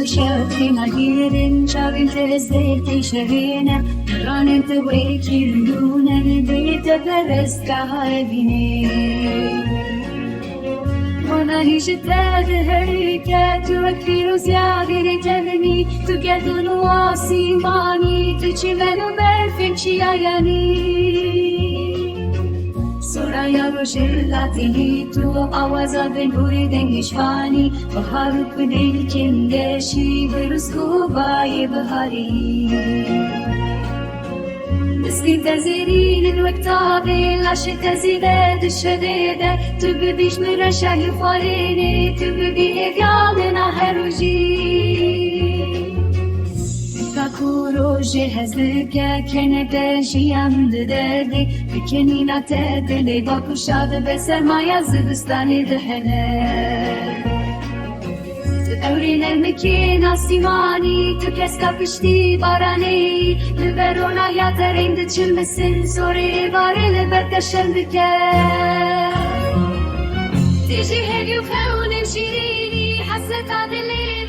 شاكينا ديرين شاغل تزديتي شغينا رانت ويكي دون البيت برست عابيني وانا هيش تهريكا توكيرو زيادة تغني تقدر نواسي ماني تشمنو برفنشي عياني Soraya roşellati tu avaza ben burideng şvani baharuk dil kinde şiverus kubaye bahari Misli tezirinin vektabe laşı tezide düşedede tu bidiş müreşehi farini tu bidiye yalına heruji Kakuro jehezlike kenete şiyamdı derdi Bikenina tedili bakuşadı ve sermaya zıbıstani dhene Tevrin elmiki nasimani Tükes kapıştı barani Lüberona yatarindi çilmesin Sori varili berteşendike Tiji hevyu fevnim şirini Hasret adili